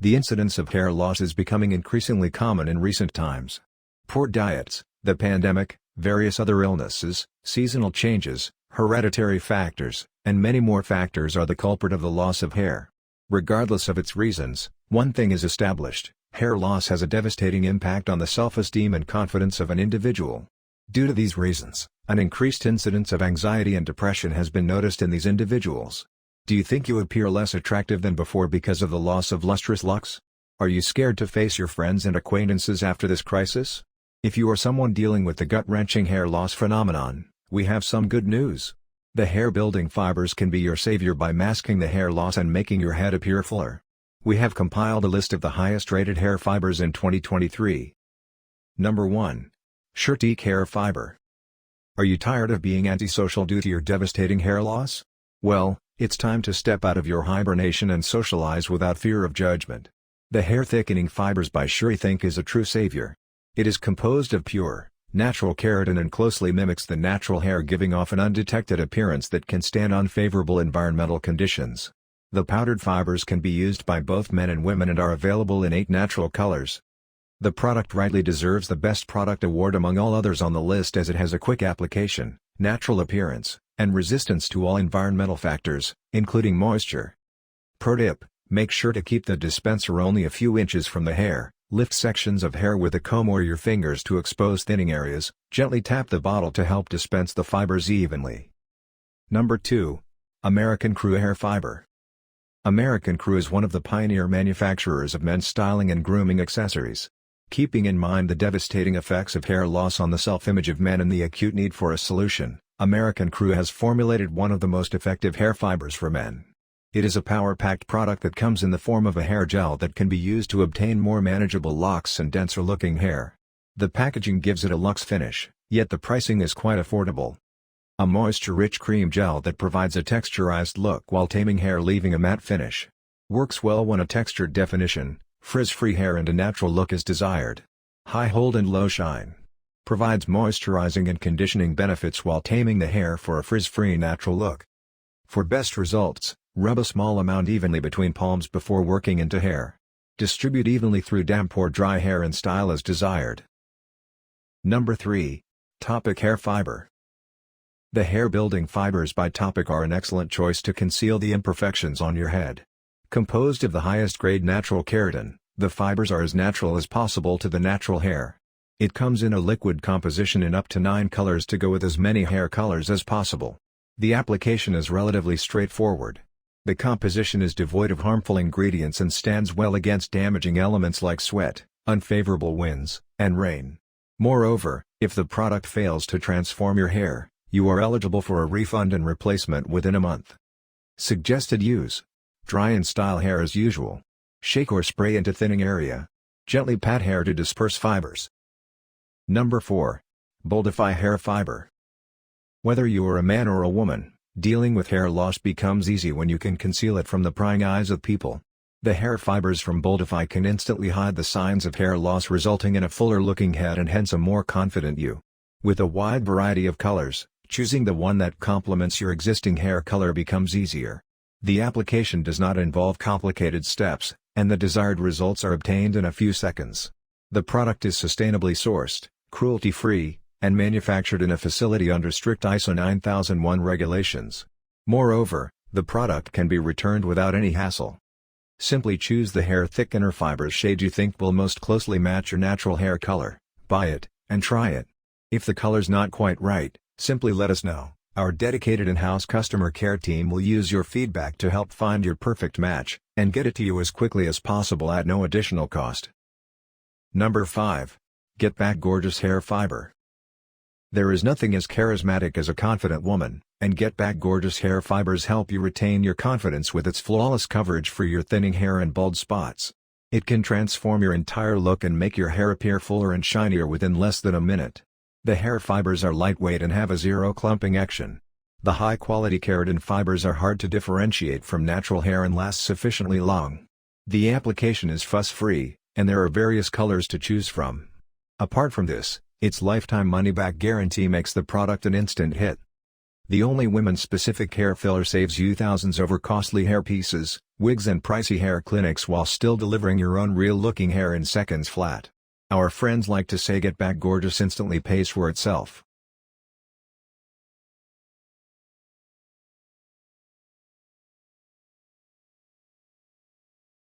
The incidence of hair loss is becoming increasingly common in recent times. Poor diets, the pandemic, various other illnesses, seasonal changes, hereditary factors, and many more factors are the culprit of the loss of hair. Regardless of its reasons, one thing is established: hair loss has a devastating impact on the self-esteem and confidence of an individual. Due to these reasons, an increased incidence of anxiety and depression has been noticed in these individuals. Do you think you appear less attractive than before because of the loss of lustrous locks? Are you scared to face your friends and acquaintances after this crisis? If you are someone dealing with the gut-wrenching hair loss phenomenon, we have some good news. The hair-building fibers can be your savior by masking the hair loss and making your head appear fuller. We have compiled a list of the highest-rated hair fibers in 2023. Number 1. SURETHIK Hair Fiber. Are you tired of being antisocial due to your devastating hair loss? Well, it's time to step out of your hibernation and socialize without fear of judgment. The hair thickening fibers by SURETHIK is a true savior. It is composed of pure, natural keratin and closely mimics the natural hair, giving off an undetected appearance that can stand unfavorable environmental conditions. The powdered fibers can be used by both men and women and are available in 8 natural colors. The product rightly deserves the Best Product Award among all others on the list, as it has a quick application, natural appearance, and resistance to all environmental factors, including moisture. Pro tip: make sure to keep the dispenser only a few inches from the hair. Lift sections of hair with a comb or your fingers to expose thinning areas. Gently tap the bottle to help dispense the fibers evenly. Number 2. American Crew Hair Fiber. American Crew is one of the pioneer manufacturers of men's styling and grooming accessories. Keeping in mind the devastating effects of hair loss on the self-image of men and the acute need for a solution, American Crew has formulated one of the most effective hair fibers for men. It is a power-packed product that comes in the form of a hair gel that can be used to obtain more manageable locks and denser-looking hair. The packaging gives it a luxe finish, yet the pricing is quite affordable. A moisture-rich cream gel that provides a texturized look while taming hair, leaving a matte finish. Works well when a textured definition, frizz-free hair and a natural look is desired. High hold and low shine. Provides moisturizing and conditioning benefits while taming the hair for a frizz-free natural look. For best results, rub a small amount evenly between palms before working into hair. Distribute evenly through damp or dry hair and style as desired. Number 3. TOPPIK Hair Fiber. The hair-building fibers by TOPPIK are an excellent choice to conceal the imperfections on your head. Composed of the highest-grade natural keratin, the fibers are as natural as possible to the natural hair. It comes in a liquid composition in up to 9 colors to go with as many hair colors as possible. The application is relatively straightforward. The composition is devoid of harmful ingredients and stands well against damaging elements like sweat, unfavorable winds, and rain. Moreover, if the product fails to transform your hair, you are eligible for a refund and replacement within a month. Suggested use: dry and style hair as usual. Shake or spray into thinning area. Gently pat hair to disperse fibers. Number 4. BOLDIFY Hair Fiber. Whether you are a man or a woman, dealing with hair loss becomes easy when you can conceal it from the prying eyes of people. The hair fibers from BOLDIFY can instantly hide the signs of hair loss, resulting in a fuller-looking head and hence a more confident you. With a wide variety of colors, choosing the one that complements your existing hair color becomes easier. The application does not involve complicated steps, and the desired results are obtained in a few seconds. The product is sustainably sourced, cruelty-free, and manufactured in a facility under strict ISO 9001 regulations. Moreover, the product can be returned without any hassle. Simply choose the hair thickener fibers shade you think will most closely match your natural hair color, buy it, and try it. If the color's not quite right, simply let us know. Our dedicated in-house customer care team will use your feedback to help find your perfect match, and get it to you as quickly as possible at no additional cost. Number 5. Get Back Gorgeous Hair Fiber. There is nothing as charismatic as a confident woman, and Get Back Gorgeous Hair Fibers help you retain your confidence with its flawless coverage for your thinning hair and bald spots. It can transform your entire look and make your hair appear fuller and shinier within less than a minute. The hair fibers are lightweight and have a zero clumping action. The high-quality keratin fibers are hard to differentiate from natural hair and last sufficiently long. The application is fuss-free, and there are various colors to choose from. Apart from this, its lifetime money-back guarantee makes the product an instant hit. The only women-specific hair filler saves you thousands over costly hair pieces, wigs and pricey hair clinics while still delivering your own real-looking hair in seconds flat. Our friends like to say get back gorgeous instantly pays for itself.